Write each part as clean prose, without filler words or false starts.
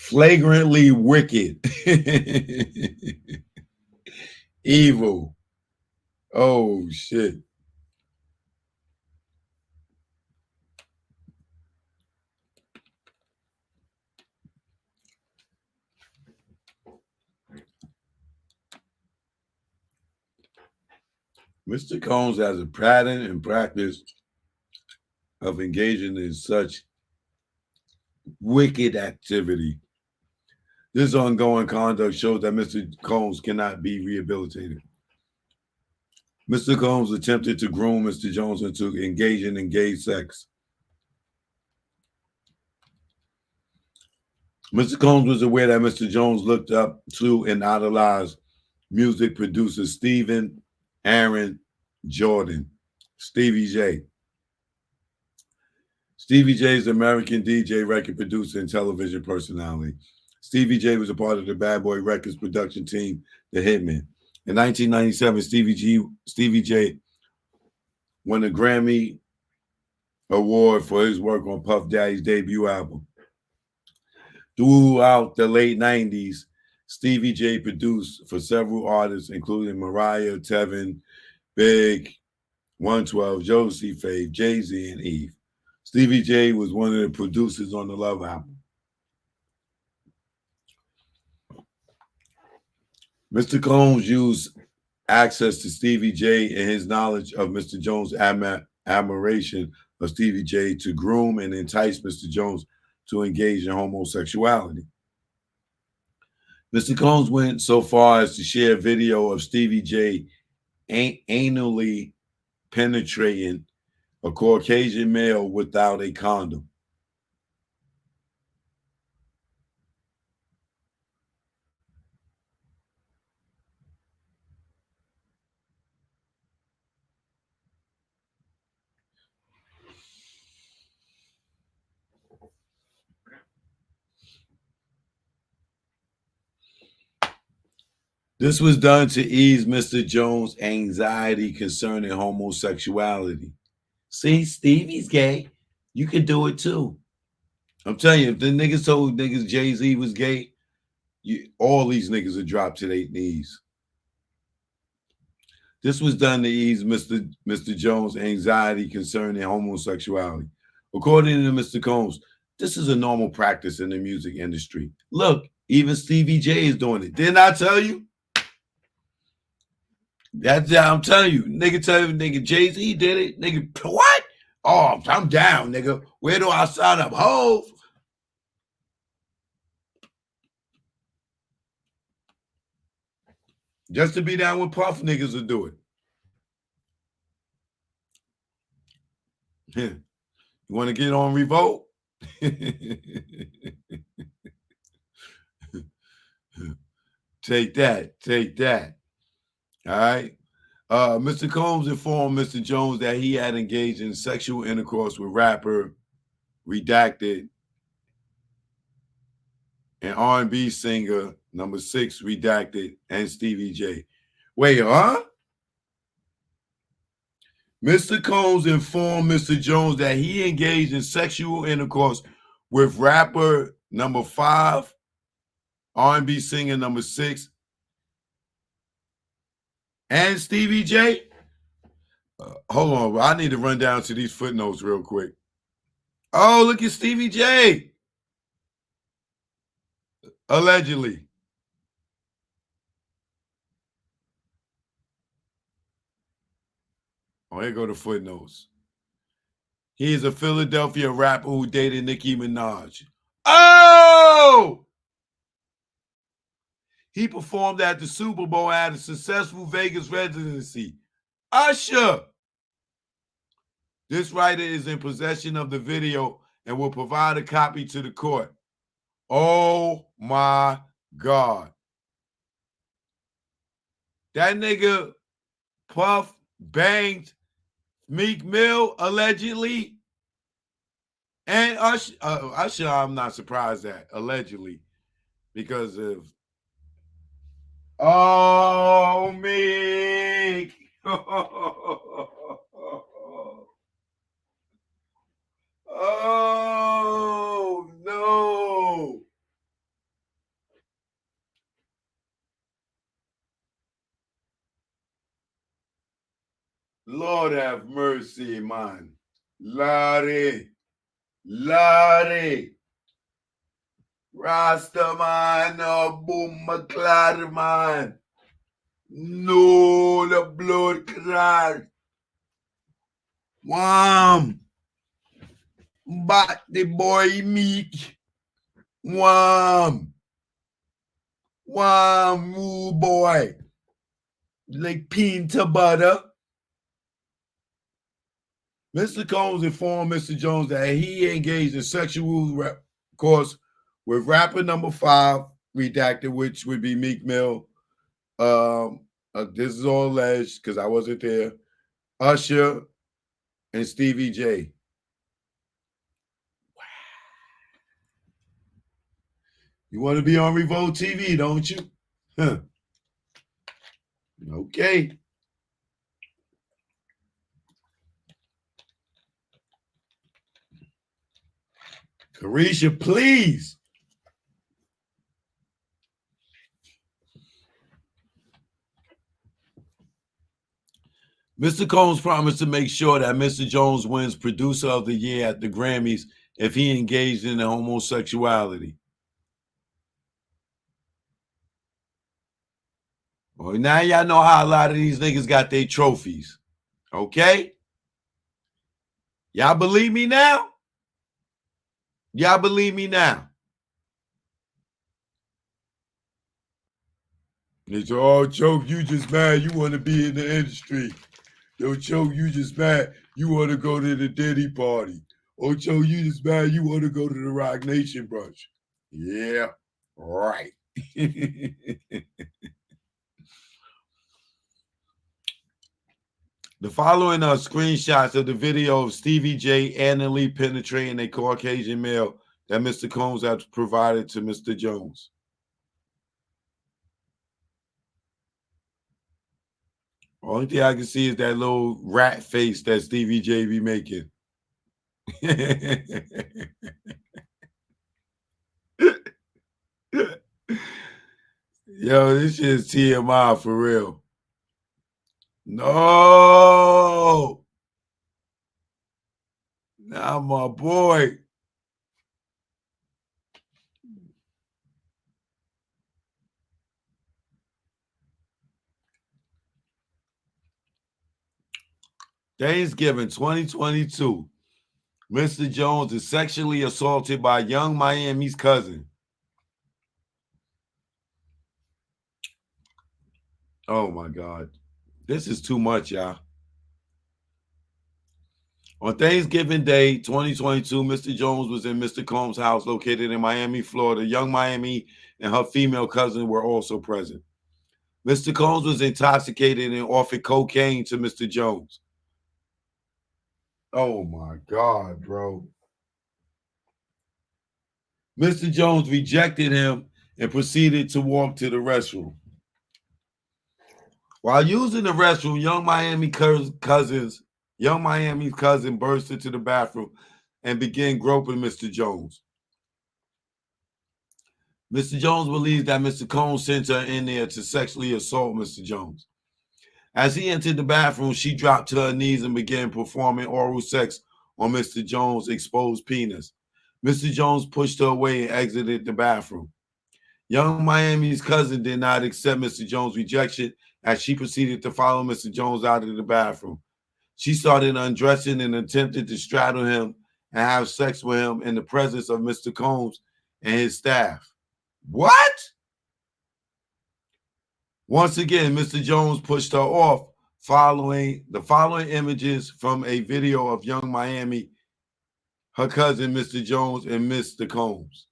Flagrantly wicked. Evil. Oh, shit. Mr. Combs has a pattern and practice of engaging in such wicked activity. This ongoing conduct shows that Mr. Combs cannot be rehabilitated. Mr. Combs attempted to groom Mr. Jones into engaging in gay sex. Mr. Combs was aware that Mr. Jones looked up to and idolized music producer Stephen Aaron Jordan, Stevie J. Stevie J is an American DJ, record producer, and television personality. Stevie J was a part of the Bad Boy Records production team, The Hitmen. In 1997, Stevie J won a Grammy Award for his work on Puff Daddy's debut album. Throughout the late 90s, Stevie J produced for several artists, including Mariah, Tevin, Big, 112, Josie, Faith, Jay-Z, and Eve. Stevie J was one of the producers on the Love album. Mr. Combs used access to Stevie J and his knowledge of Mr. Jones' admiration of Stevie J to groom and entice Mr. Jones to engage in homosexuality. Mr. Combs went so far as to share a video of Stevie J anally penetrating a Caucasian male without a condom. This was done to ease Mr. Jones' anxiety concerning homosexuality. See, Stevie's gay. You can do it too. I'm telling you, if the niggas told niggas Jay-Z was gay, all these niggas would drop to their knees. This was done to ease Mr. Jones' anxiety concerning homosexuality. According to Mr. Combs, this is a normal practice in the music industry. Look, even Stevie J is doing it. Didn't I tell you? That's I'm telling you. Nigga tell you, nigga Jay-Z did it. Nigga, what? Oh, I'm down, nigga. Where do I sign up? Hove. Just to be down with Puff, niggas will do it. Yeah. You want to get on Revolt? Take that. Take that. All right. Mr. Combs informed Mr. Jones that he had engaged in sexual intercourse with rapper Redacted and R&B singer number 6 Redacted and Stevie J. Wait, huh? Mr. Combs informed Mr. Jones that he engaged in sexual intercourse with rapper number 5, R&B singer number 6, and Stevie J. Hold on, I need to run down to these footnotes real quick. Oh, look at Stevie J. Allegedly. Oh, here go the footnotes. He is a Philadelphia rapper who dated Nicki Minaj. Oh! He performed at the Super Bowl and had a successful Vegas residency. Usher! This writer is in possession of the video and will provide a copy to the court. Oh my God. That nigga Puff banged Meek Mill allegedly. And Usher, I'm not surprised at, allegedly, because of Meek. Oh no. Lord have mercy, man. Lottie. Rastaman, boom, McLaren, man. No, the blood clot. Wham. But the boy meek. Wham. Wham, ooh, boy. Like peanut butter. Mr. Combs informed Mr. Jones that he engaged in sexual course with rapper number 5, redacted, which would be Meek Mill. This is all alleged because I wasn't there. Usher and Stevie J. You want to be on Revolt TV, don't you? Huh. Okay. Carisha, please. Mr. Combs promised to make sure that Mr. Jones wins Producer of the Year at the Grammys if he engaged in homosexuality. Well, now y'all know how a lot of these niggas got their trophies. Okay? Y'all believe me now? Y'all believe me now? It's all Choke, you just mad you want to be in the industry. Yo, Choke, you just mad you want to go to the Diddy party. Oh, Choke, you just mad you want to go to the Rock Nation brunch. Yeah, right. The following are screenshots of the video of Stevie J anally penetrating a Caucasian male that Mr. Combs has provided to Mr. Jones. Only thing I can see is that little rat face that Stevie J be making. Yo, this shit is TMI for real. No. Now my boy. Thanksgiving 2022. Mr. Jones is sexually assaulted by Young Miami's cousin. Oh my God. This is too much, y'all. On Thanksgiving Day 2022, Mr. Jones was in Mr. Combs' house located in Miami, Florida. Young Miami and her female cousin were also present. Mr. Combs was intoxicated and offered cocaine to Mr. Jones. Oh my God, bro. Mr. Jones rejected him and proceeded to walk to the restroom. While using the restroom, Young Miami's cousin burst into the bathroom and began groping Mr. Jones. Mr. Jones believes that Mr. Combs sent her in there to sexually assault Mr. Jones. As he entered the bathroom, she dropped to her knees and began performing oral sex on Mr. Jones' exposed penis. Mr. Jones pushed her away and exited the bathroom. Young Miami's cousin did not accept Mr. Jones' rejection as she proceeded to follow Mr. Jones out of the bathroom. She started undressing and attempted to straddle him and have sex with him in the presence of Mr. Combs and his staff. What? Once again, Mr. Jones pushed her off following images from a video of Young Miami, her cousin, Mr. Jones, and Mr. Combs.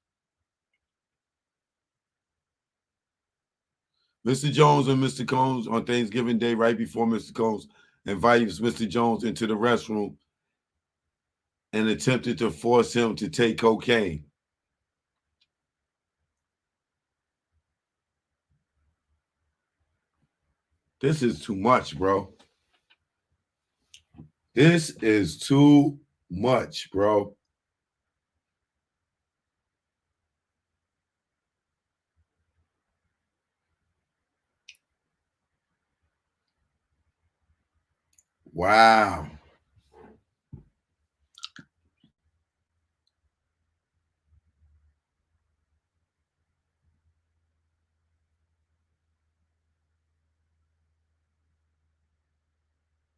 Mr. Jones and Mr. Combs on Thanksgiving Day, right before Mr. Combs invited Mr. Jones into the restroom and attempted to force him to take cocaine. This is too much, bro. This is too much, bro. Wow.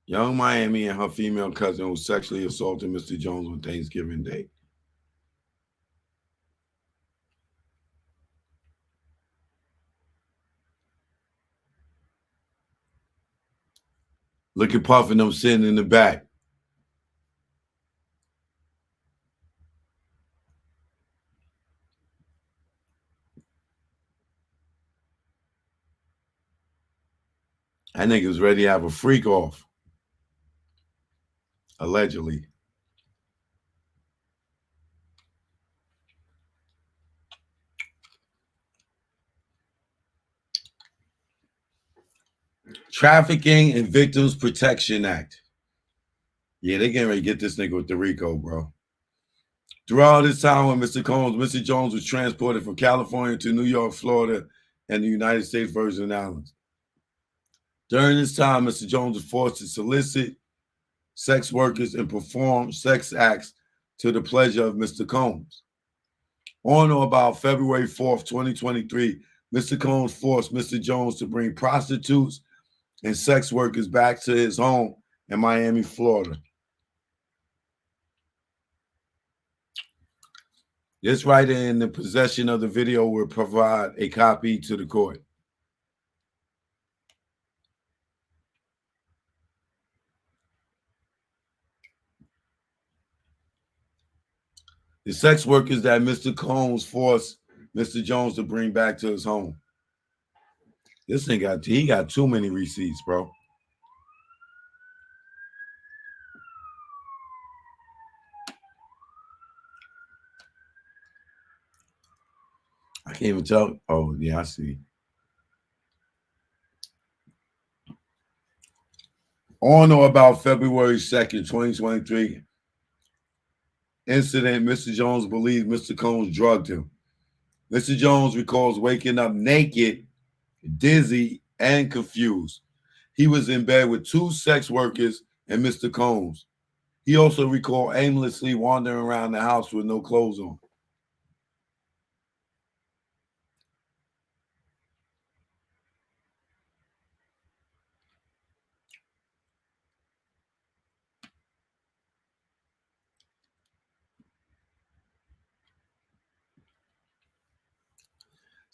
Young Miami and her female cousin who sexually assaulted Mr. Jones on Thanksgiving Day. Look at Puff and them sitting in the back. That nigga was ready to have a freak off. Allegedly. Trafficking and Victims Protection Act. Yeah, they getting ready to get this nigga with the RICO, bro. Throughout this time when Mr. Jones was transported from California to New York, Florida, and the United States Virgin Islands. During this time, Mr. Jones was forced to solicit sex workers and perform sex acts to the pleasure of Mr. Combs. On or about February 4th, 2023, Mr. Combs forced Mr. Jones to bring prostitutes and sex workers back to his home in Miami, Florida. This writer in the possession of the video will provide a copy to the court. The sex workers that Mr. Combs forced Mr. Jones to bring back to his home. This thing he got too many receipts, bro. I can't even tell. Oh, yeah, I see. On or about February 2nd, 2023, incident, Mr. Jones believed Mr. Combs drugged him. Mr. Jones recalls waking up naked, dizzy, and confused. He was in bed with two sex workers and Mr. Combs. He also recalled aimlessly wandering around the house with no clothes on.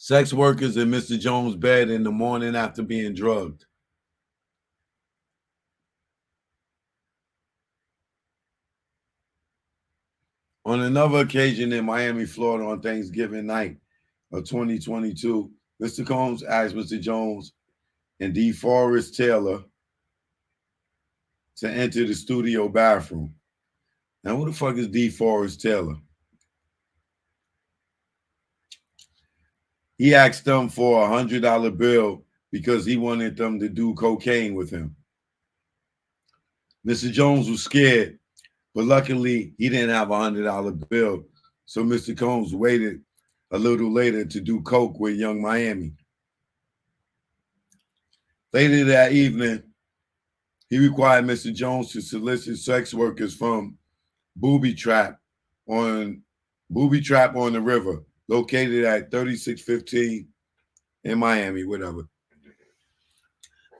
Sex workers in Mr. Jones' bed in the morning after being drugged. On another occasion in Miami, Florida on Thanksgiving night of 2022, Mr. Combs asked Mr. Jones and DeForest Taylor to enter the studio bathroom. Now, who the fuck is DeForest Taylor? He asked them for a $100 bill because he wanted them to do cocaine with him. Mr. Jones was scared, but luckily he didn't have a $100 bill. So Mr. Combs waited a little later to do coke with Young Miami. Later that evening, he required Mr. Jones to solicit sex workers from Booby Trap on the river, located at 3615 in Miami, whatever.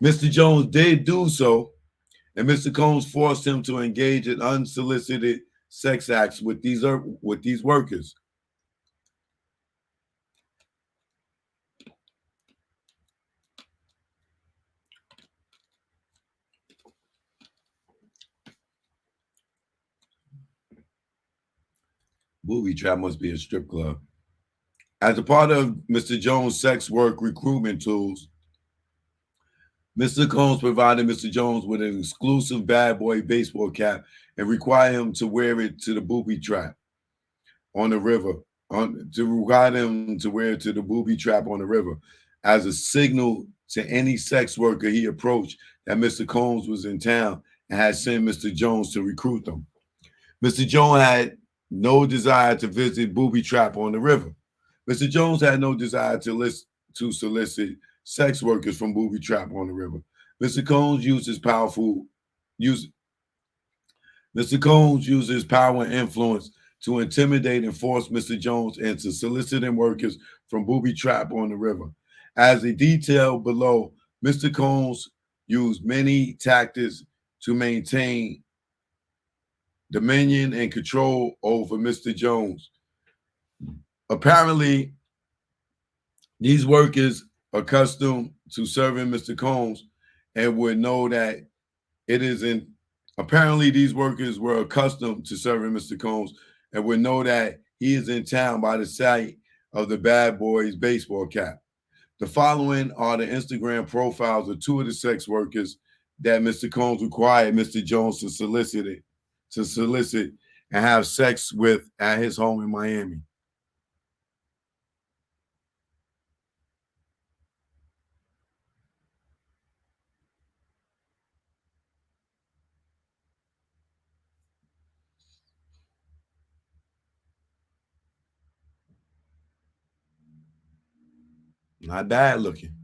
Mr. Jones did do so, and Mr. Combs forced him to engage in unsolicited sex acts with these workers. Booby Trap must be a strip club. As a part of Mr. Jones' sex work recruitment tools, Mr. Combs provided Mr. Jones with an exclusive bad boy baseball cap and required him to wear it to the booby trap on the river, as a signal to any sex worker he approached that Mr. Combs was in town and had sent Mr. Jones to recruit them. Mr. Jones had no desire to visit booby trap on the river. Mr. Jones had no desire to solicit sex workers from booby trap on the river. Mr. Combs used his powerful Mr. Combs used his power and influence to intimidate and force Mr. Jones into soliciting workers from booby trap on the river. As a detail below, Mr. Combs used many tactics to maintain dominion and control over Mr. Jones. Apparently, these workers accustomed to serving Mr. Combs and would know that it isn't. Apparently, these workers were accustomed to serving Mr. Combs and would know that he is in town by the sight of the Bad Boys baseball cap. The following are the Instagram profiles of two of the sex workers that Mr. Combs required Mr. Jones to solicit and have sex with at his home in Miami. Not bad looking.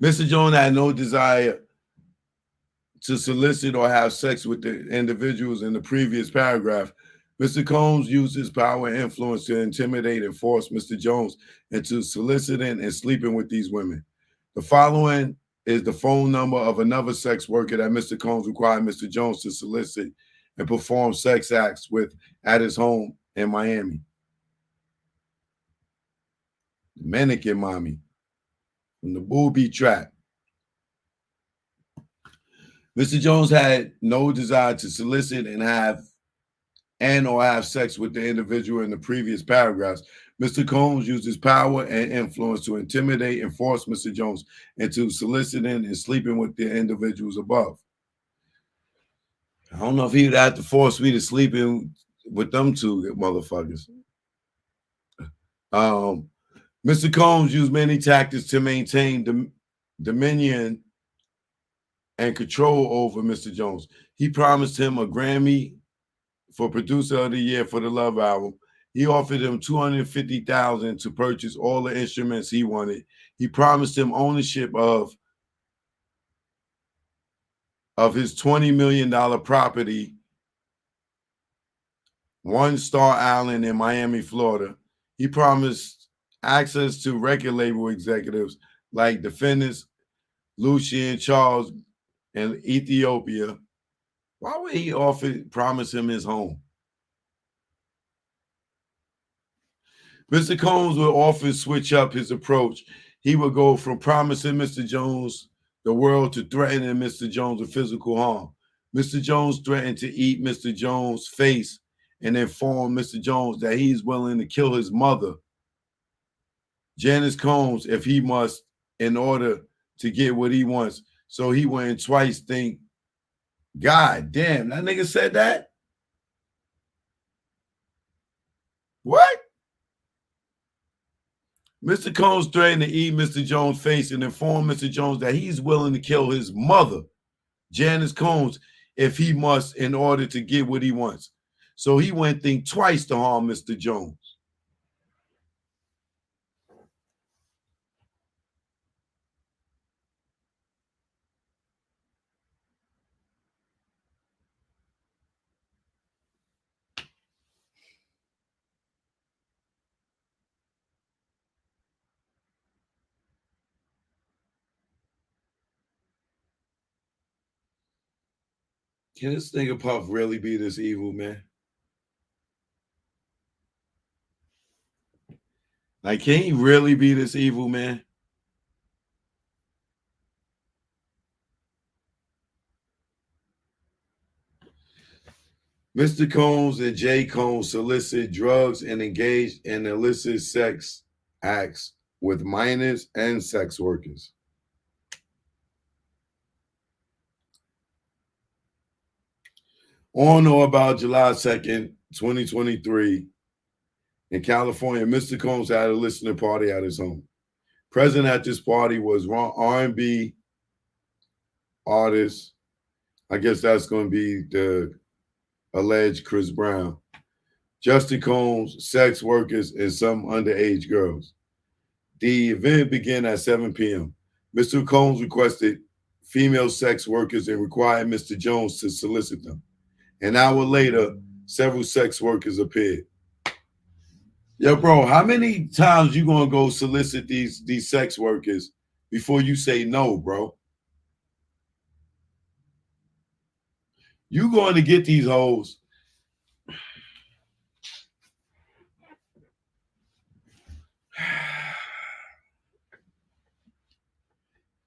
Mr. Jones had no desire to solicit or have sex with the individuals in the previous paragraph. Mr. Combs used his power and influence to intimidate and force Mr. Jones into soliciting and sleeping with these women. The following is the phone number of another sex worker that Mr. Combs required Mr. Jones to solicit and perform sex acts with at his home in Miami. Dominican mommy from the booby trap. Mr. Jones had no desire to solicit and or have sex with the individual in the previous paragraphs. Mr. Combs used his power and influence to intimidate and force Mr. Jones into soliciting and sleeping with the individuals above. I don't know if he would have to force me to sleep in with them two motherfuckers. Mr. Combs used many tactics to maintain dominion and control over Mr. Jones. He promised him a Grammy for Producer of the Year for the Love album. He offered him $250,000 to purchase all the instruments he wanted. He promised him ownership of his $20 million property, One Star Island in Miami, Florida. He promised access to record label executives like defendants Lucian Charles and Ethiopia. Why would he promise him his home? Mr. Combs would often switch up his approach. He would go from promising Mr. Jones the world to threatening Mr. Jones with physical harm. Mr. Jones threatened to eat Mr. Jones' face and inform Mr. Jones that he's willing to kill his mother, Janice Combs, if he must, in order to get what he wants. So he wouldn't twice think, God damn, that nigga said that? What? Mr. Combs threatened to eat Mr. Jones' face and inform Mr. Jones that he's willing to kill his mother, Janice Combs, if he must, in order to get what he wants. So he wouldn't think twice to harm Mr. Jones. Can this nigga Puff really be this evil, man? Like, can he really be this evil, man? Mr. Combs and Jay Combs solicit drugs and engaged in illicit sex acts with minors and sex workers. On or about July 2nd, 2023, in California, Mr. Combs had a listening party at his home. Present at this party was R&B artist. I guess that's going to be the alleged Chris Brown. Justin Combs, sex workers, and some underage girls. The event began at 7 p.m. Mr. Combs requested female sex workers and required Mr. Jones to solicit them. An hour later, several sex workers appeared. Yo, bro, how many times you gonna go solicit these sex workers before you say no, bro? You going to get these hoes.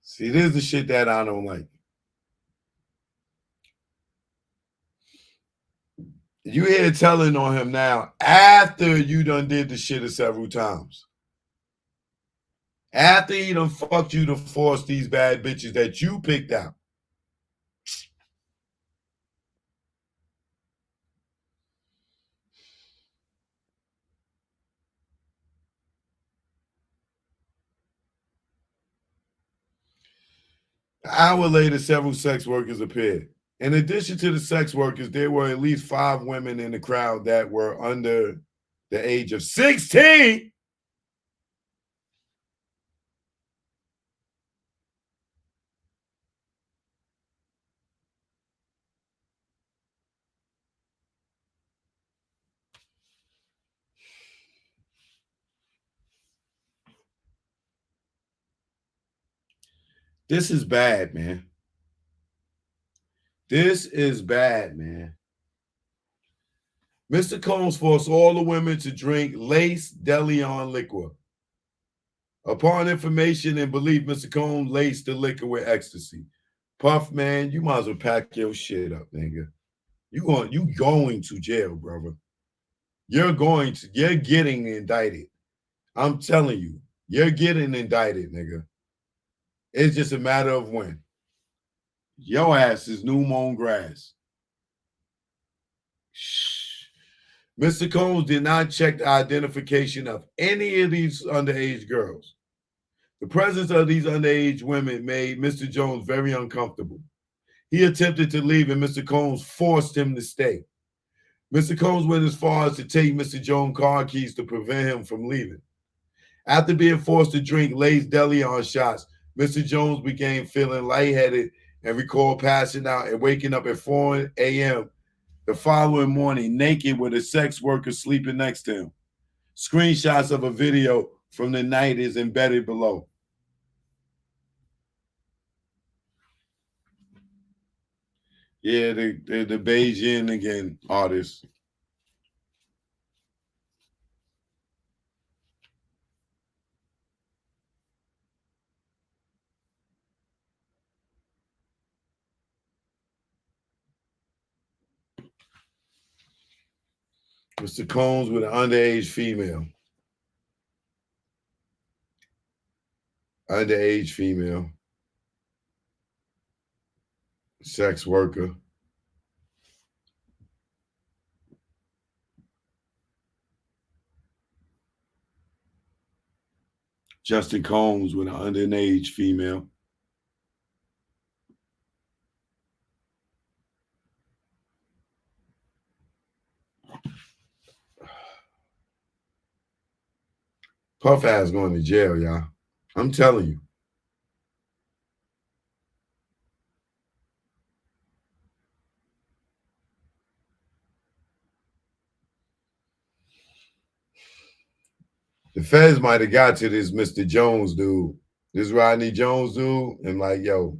See, this is the shit that I don't like. You here telling on him now after you done did the shit several times. After he done fucked you to force these bad bitches that you picked out. An hour later, several sex workers appeared. In addition to the sex workers, there were at least 5 women in the crowd that were under the age of 16. This is bad, man. This is bad, man. Mr. Combs forced all the women to drink Lace DeLeon liquor. Upon information and belief, Mr. Combs laced the liquor with ecstasy. Puff, man, you might as well pack your shit up, nigga. You going to jail, brother. You're getting indicted. I'm telling you, you're getting indicted, nigga. It's just a matter of when. Your ass is new mown grass. Shh. Mr. Combs did not check the identification of any of these underage girls. The presence of these underage women made Mr. Jones very uncomfortable. He attempted to leave and Mr. Combs forced him to stay. Mr. Combs went as far as to take Mr. Jones' car keys to prevent him from leaving. After being forced to drink Lay's DeLeon shots, Mr. Jones began feeling lightheaded and recalled passing out and waking up at 4 a.m. the following morning naked with a sex worker sleeping next to him. Screenshots of a video from the night is embedded below. Yeah, the Beijing again artist. Mr. Combs with an underage female. Underage female. Sex worker. Justin Combs with an underage female. Puff ass going to jail, y'all. I'm telling you. The feds might have got to this Mr. Jones dude, this Rodney Jones dude, and like, yo,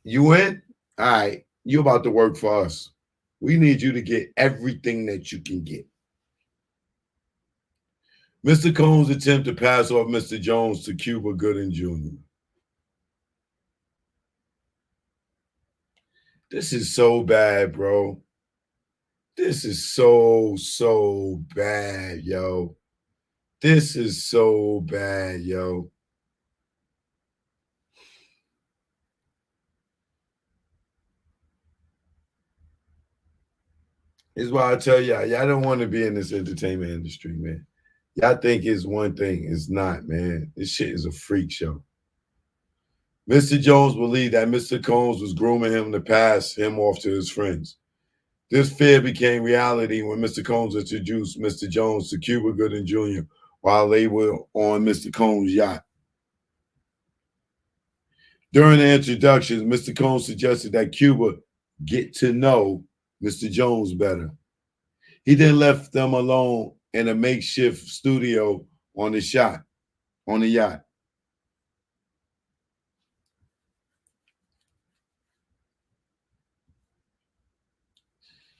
you in? All right, you about to work for us. We need you to get everything that you can get. Mr. Combs' attempt to pass off Mr. Jones to Cuba Gooding Jr. This is so bad, bro. This is so bad, yo. This is so bad, yo. This is why I tell y'all don't want to be in this entertainment industry, man. Y'all think it's one thing. It's not, man. This shit is a freak show. Mr. Jones believed that Mr. Combs was grooming him to pass him off to his friends. This fear became reality when Mr. Combs introduced Mr. Jones to Cuba Gooding Jr., while they were on Mr. Combs' yacht. During the introductions, Mr. Combs suggested that Cuba get to know Mr. Jones better. He then left them alone in a makeshift studio on the yacht.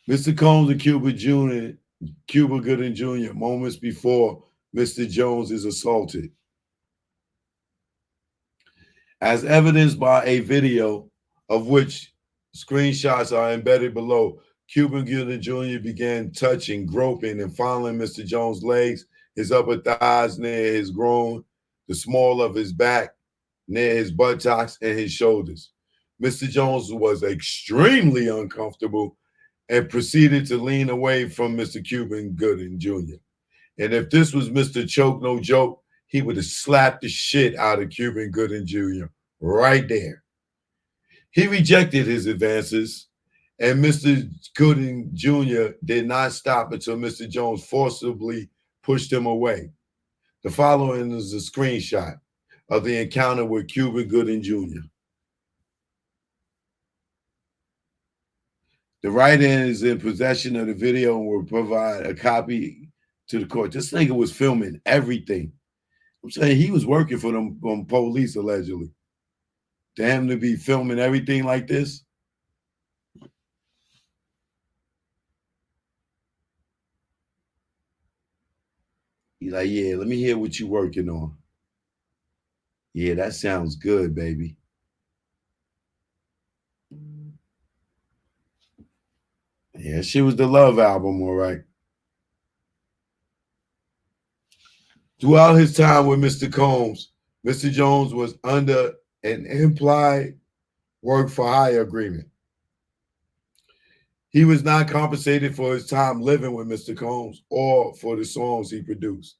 Mr. Combs and Cuba Gooding Jr., moments before Mr. Jones is assaulted. As evidenced by a video of which screenshots are embedded below, Cuba Gooding Jr. began touching, groping, and fondling Mr. Jones' legs, his upper thighs near his groin, the small of his back, near his buttocks, and his shoulders. Mr. Jones was extremely uncomfortable and proceeded to lean away from Mr. Cuban Gooding Jr. And if this was Mr. Choke No Joke, he would have slapped the shit out of Cuban Gooding Jr. right there. He rejected his advances, and Mr. Gooding Jr. did not stop until Mr. Jones forcibly pushed him away. The following is a screenshot of the encounter with Cuban Gooding Jr. The write-in is in possession of the video and will provide a copy to the court. This nigga was filming everything. I'm saying he was working for them police allegedly. To him to be filming everything like this. He's like, yeah, let me hear what you working on. Yeah, that sounds good, baby. Yeah, she was the Love album, all right. Throughout his time with Mr. Combs, Mr. Jones was under an implied work for hire agreement. He was not compensated for his time living with Mr. Combs or for the songs he produced.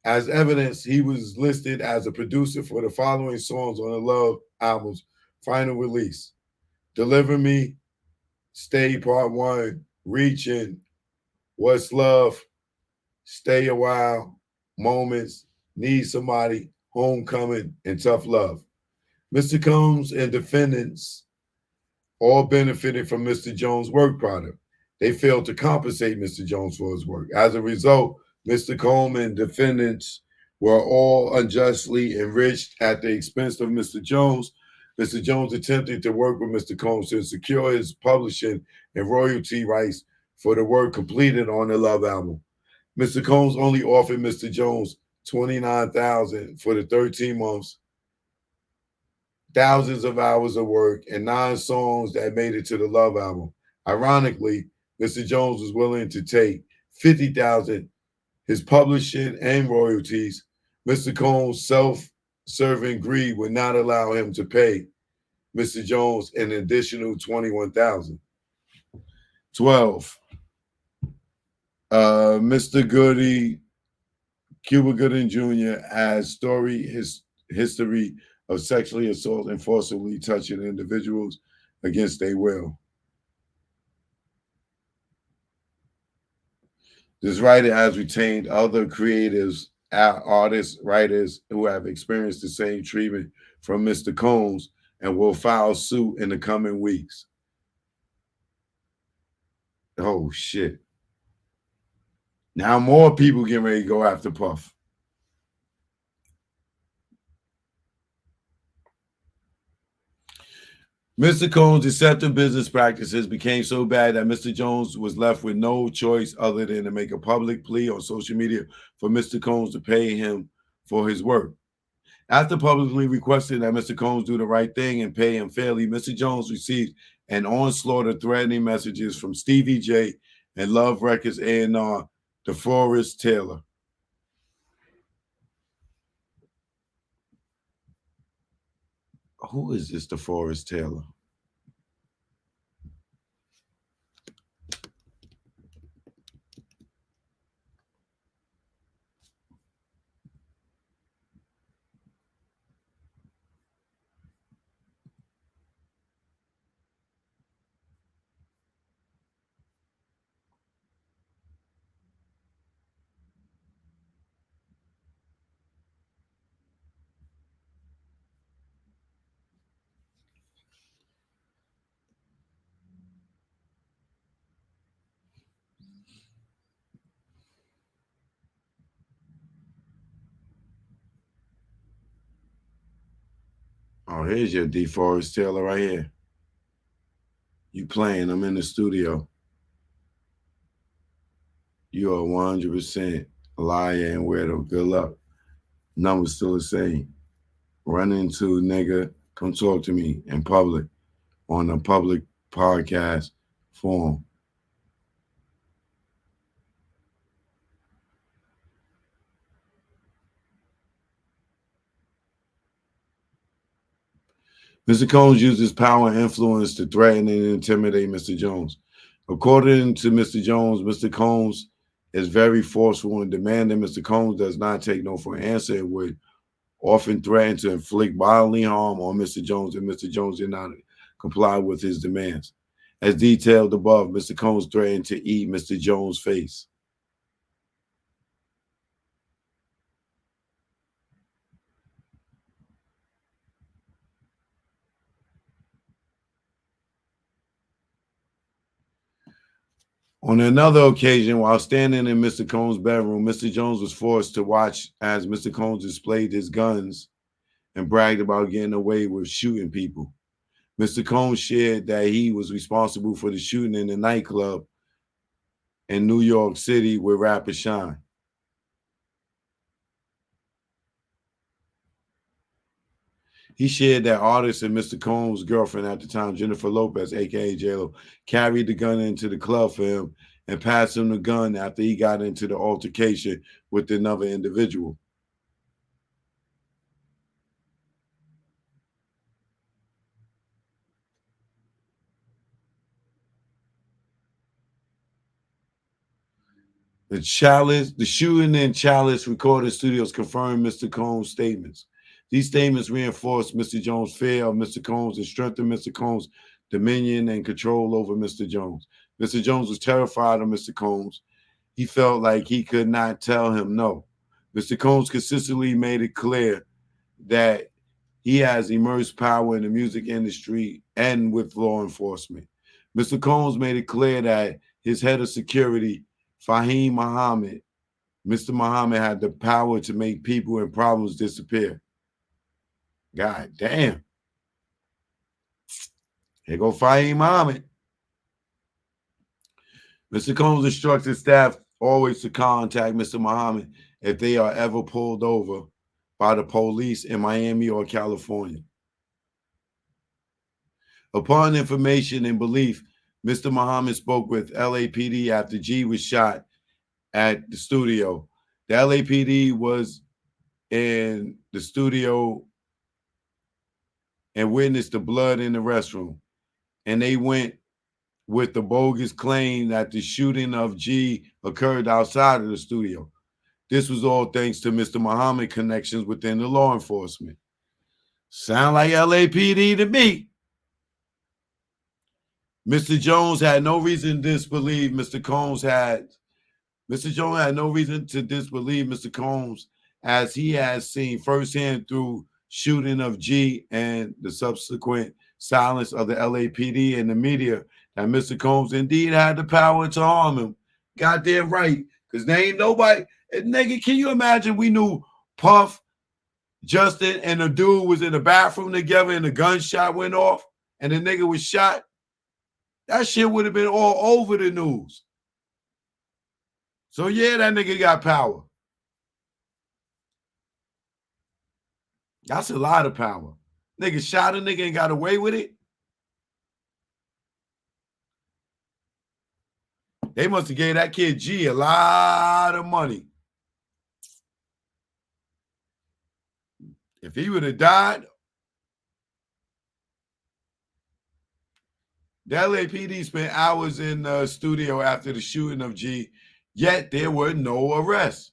As evidence, he was listed as a producer for the following songs on the Love album's final release: Deliver Me, Stay Part 1, Reaching, What's Love, Stay a While, Moments, Need Somebody, Homecoming, and Tough Love. Mr. Combs and defendants all benefited from Mr. Jones' work product. They failed to compensate Mr. Jones for his work. As a result, Mr. Combs and defendants were all unjustly enriched at the expense of Mr. Jones. Mr. Jones attempted to work with Mr. Combs to secure his publishing and royalty rights for the work completed on the Love album. Mr. Combs only offered Mr. Jones $29,000 for the 13 months, thousands of hours of work, and 9 songs that made it to the Love album. Ironically, Mr. Jones was willing to take $50,000, his publishing and royalties. Mr. Combs' self-serving greed would not allow him to pay Mr. Jones an additional $21,000. 12. Mr. Cuba Gooding Jr. has history of sexually assault and forcibly touching individuals against their will. This writer has retained other creatives, artists, writers who have experienced the same treatment from Mr. Combs and will file suit in the coming weeks. Oh, shit. Now more people getting ready to go after Puff. Mr. Combs' deceptive business practices became so bad that Mr. Jones was left with no choice other than to make a public plea on social media for Mr. Combs to pay him for his work. After publicly requesting that Mr. Combs do the right thing and pay him fairly, Mr. Jones received an onslaught of threatening messages from Stevie J and Love Records A&R, DeForest Taylor. Who is this DeForest Taylor? Oh, here's your DeForest Taylor right here. You playing. I'm in the studio. You are 100% a liar and weirdo. Good luck. Numbers still the same. Run into nigga. Come talk to me in public on a public podcast forum. Mr. Combs uses power and influence to threaten and intimidate Mr. Jones. According to Mr. Jones, Mr. Combs is very forceful and demanding. Mr. Combs does not take no for an answer and would often threaten to inflict bodily harm on Mr. Jones if Mr. Jones did not comply with his demands. As detailed above, Mr. Combs threatened to eat Mr. Jones' face. On another occasion, while standing in Mr. Combs' bedroom, Mr. Jones was forced to watch as Mr. Combs displayed his guns and bragged about getting away with shooting people. Mr. Combs shared that he was responsible for the shooting in the nightclub in New York City with rapper Shine. He shared that artist and Mr. Combs' girlfriend at the time, Jennifer Lopez, aka J-Lo, carried the gun into the club for him and passed him the gun after he got into the altercation with another individual. The shooting in Chalice recording studios confirmed Mr. Combs' statements. These statements reinforced Mr. Jones' fear of Mr. Combs and strengthened Mr. Combs' dominion and control over Mr. Jones. Mr. Jones was terrified of Mr. Combs. He felt like he could not tell him no. Mr. Combs consistently made it clear that he has immense power in the music industry and with law enforcement. Mr. Combs made it clear that his head of security, Fahim Muhammad, Mr. Muhammad had the power to make people and problems disappear. God damn. Here go Fahim Muhammad. Mr. Combs instructed staff always to contact Mr. Muhammad if they are ever pulled over by the police in Miami or California. Upon information and belief, Mr. Muhammad spoke with LAPD after G was shot at the studio. The LAPD was in the studio and witnessed the blood in the restroom. And they went with the bogus claim that the shooting of G occurred outside of the studio. This was all thanks to Mr. Muhammad connections within the law enforcement. Sound like LAPD to me. Mr. Jones had no reason to disbelieve Mr. Combs had. Mr. Jones had no reason to disbelieve Mr. Combs as he has seen firsthand through shooting of G and the subsequent silence of the LAPD and the media that Mr. Combs indeed had the power to harm him. Goddamn right. Because there ain't nobody. Nigga, can you imagine we knew Puff, Justin, and the dude was in the bathroom together and the gunshot went off and the nigga was shot? That shit would have been all over the news. So yeah, that nigga got power. That's a lot of power. Nigga shot a nigga and got away with it. They must have gave that kid G a lot of money. If he would have died, the LAPD spent hours in the studio after the shooting of G, yet there were no arrests.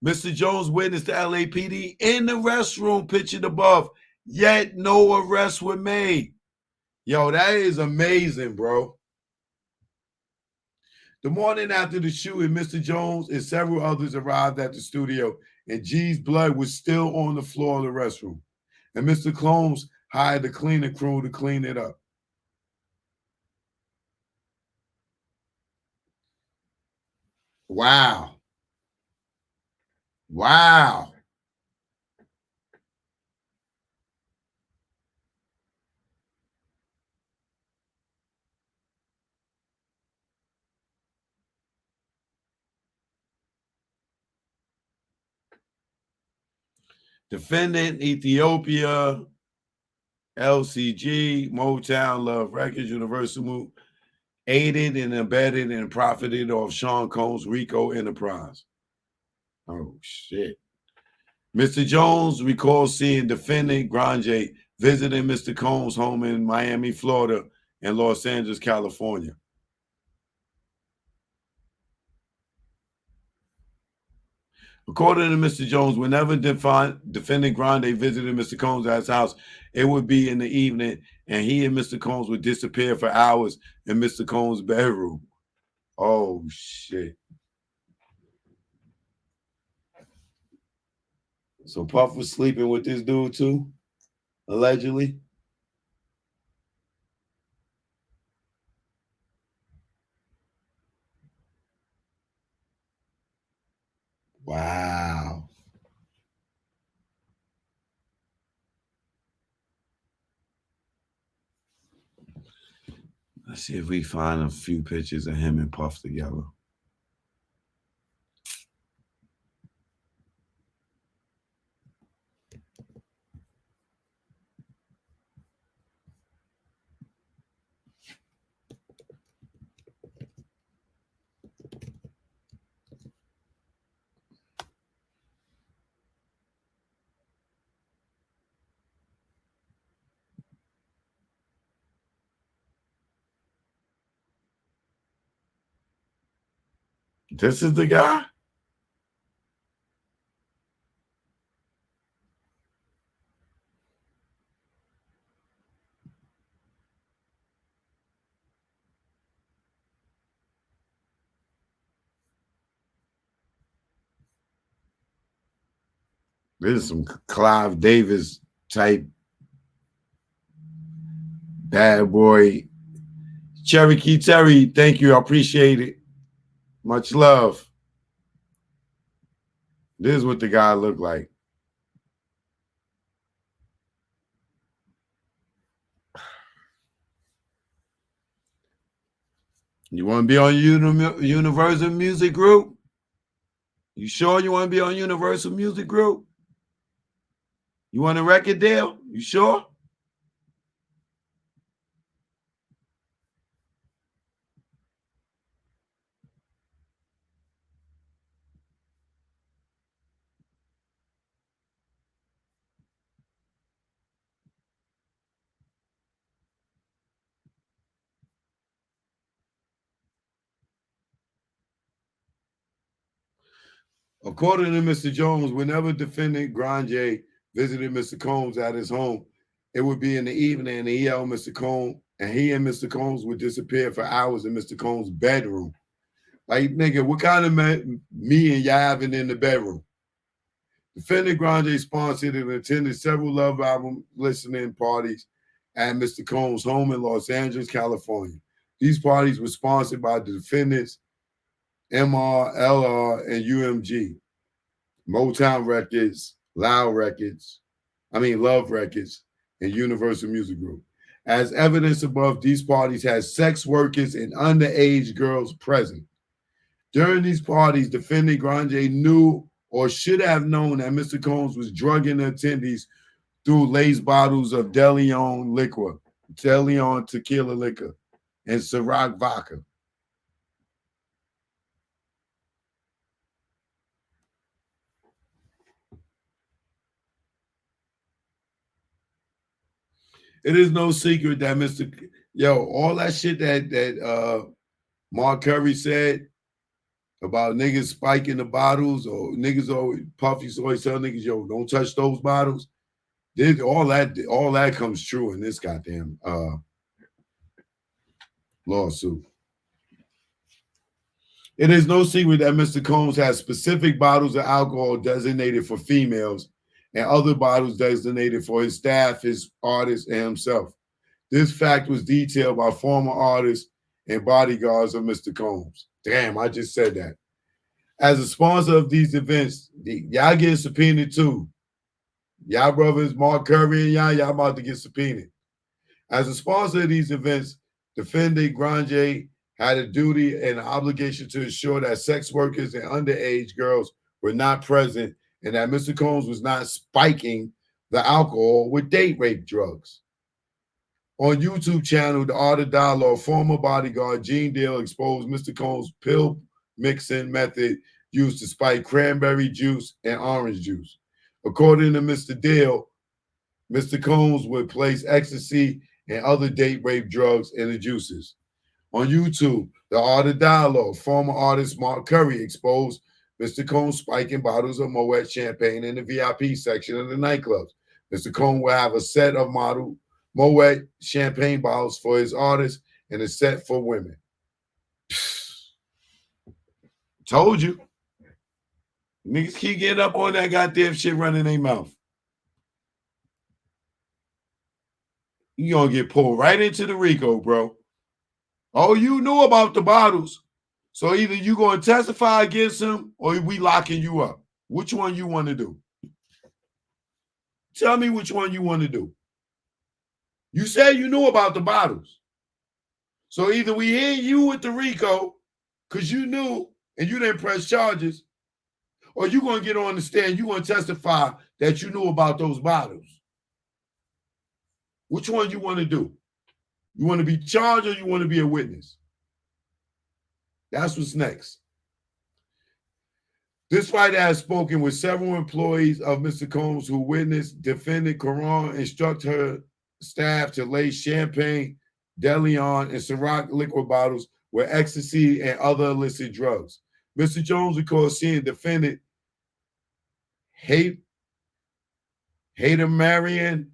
Mr. Jones witnessed the LAPD in the restroom pictured above, yet no arrests were made. Yo, that is amazing, bro. The morning after the shooting, Mr. Jones and several others arrived at the studio, and G's blood was still on the floor of the restroom. And Mr. Combs hired the cleaning crew to clean it up. Wow. Wow. Defendant, Ethiopia, LCG, Motown, Love Records, Universal, aided and abetted and profited off Sean Combs' RICO enterprise. Oh, shit. Mr. Jones recalls seeing defendant Grande visiting Mr. Combs' home in Miami, Florida, and Los Angeles, California. According to Mr. Jones, whenever defendant Grande visited Mr. Combs at his house, it would be in the evening, and he and Mr. Combs would disappear for hours in Mr. Combs' bedroom. Oh, shit. So Puff was sleeping with this dude too, allegedly. Wow. Let's see if we find a few pictures of him and Puff together. This is the guy? This is some Clive Davis type bad boy. Cherokee Terry, thank you. I appreciate it. Much love. This is what the guy looked like. You want to be on Universal Music Group? You sure you want to be on Universal Music Group? You want a record deal? You sure? According to Mr. Jones, whenever defendant Grande visited Mr. Combs at his home, it would be in the evening, and he and Mr. Combs, and he and Mr. Combs would disappear for hours in Mr. Combs' bedroom. Like, nigga, what kind of me and y'all having in the bedroom? Defendant Grande sponsored and attended several Love album listening parties at Mr. Combs' home in Los Angeles, California. These parties were sponsored by the defendants MR, LR, and UMG, Motown Records, Love Records, and Universal Music Group. As evidence above, these parties had sex workers and underage girls present. During these parties, defendant Grande knew or should have known that Mr. Combs was drugging the attendees through laced bottles of DeLeon liquor, DeLeon tequila liquor, and Ciroc vodka. It is no secret that all that shit that Mark Curry said about niggas spiking the bottles, or niggas always Puffy's always tell niggas, yo, don't touch those bottles. All that comes true in this goddamn lawsuit. It is no secret that Mr. Combs has specific bottles of alcohol designated for females and other bottles designated for his staff, his artists, and himself. This fact was detailed by former artists and bodyguards of Mr. Combs. Damn, I just said that. As a sponsor of these events, y'all getting subpoenaed too. Y'all brothers, Mark Curry and y'all about to get subpoenaed. As a sponsor of these events, defendant Grande had a duty and an obligation to ensure that sex workers and underage girls were not present and that Mr. Combs was not spiking the alcohol with date rape drugs. On YouTube channel, The Art of Dialogue, former bodyguard Gene Deal exposed Mr. Combs' pill mixing method used to spike cranberry juice and orange juice. According to Mr. Deal, Mr. Combs would place ecstasy and other date rape drugs in the juices. On YouTube, The Art of Dialogue, former artist Mark Curry exposed Mr. Combs spiking bottles of Moet champagne in the VIP section of the nightclubs. Mr. Combs will have a set of model Moet champagne bottles for his artists and a set for women. Told you. Niggas keep getting up on that goddamn shit running their mouth. You gonna get pulled right into the RICO, bro. Oh, you knew about the bottles. So either you gonna testify against him or we locking you up. Which one you want to do? Tell me which one you want to do. You said you knew about the bottles. So either we hit you with the RICO because you knew and you didn't press charges, or you going to get on the stand, you going to testify that you knew about those bottles. Which one you want to do? You want to be charged or you want to be a witness? That's what's next. This fighter has spoken with several employees of Mr. Combs who witnessed defendant Karan instruct her staff to lace champagne, DeLeon, and Ciroc liquid bottles with ecstasy and other illicit drugs. Mr. Jones recalls seeing defendant Hayden Marion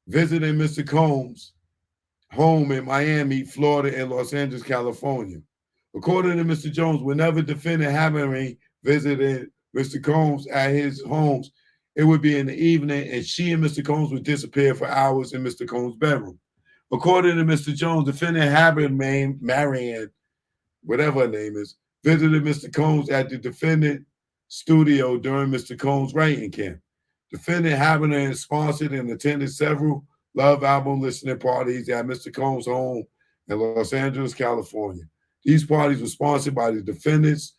visiting Mr. Combs' home in Miami, Florida, and Los Angeles, California. According to Mr. Jones, whenever defendant Havering visited Mr. Combs at his homes, it would be in the evening, and she and Mr. Combs would disappear for hours in Mr. Combs' bedroom. According to Mr. Jones, defendant Havering, Marianne, whatever her name is, visited Mr. Combs at the defendant studio during Mr. Combs' writing camp. Defendant Havering sponsored and attended several Love album listening parties at Mr. Combs' home in Los Angeles, California. These parties were sponsored by the defendants,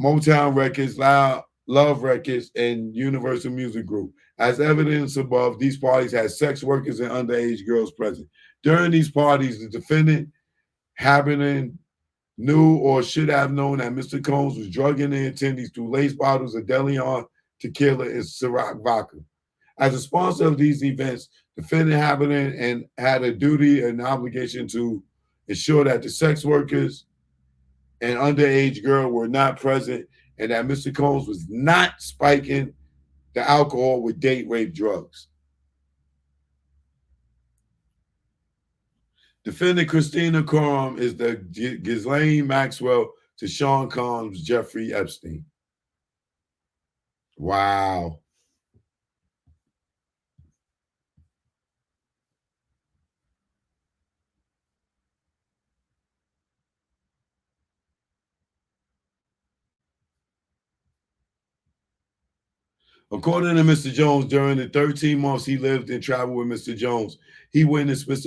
Motown Records, Love Records, and Universal Music Group. As evidence above, these parties had sex workers and underage girls present. During these parties, the defendant Havering knew or should have known that Mr. Combs was drugging the attendees through lace bottles of DeLeon, tequila, and Ciroc vodka. As a sponsor of these events, defendant Havering and had a duty and obligation to ensure that the sex workers and underage girl were not present and that Mr. Combs was not spiking the alcohol with date rape drugs. Defendant Christina Coram is the Ghislaine Maxwell to Sean Combs' Jeffrey Epstein. Wow. According to Mr. Jones, during the 13 months he lived and traveled with Mr. Jones, he witnessed Mr.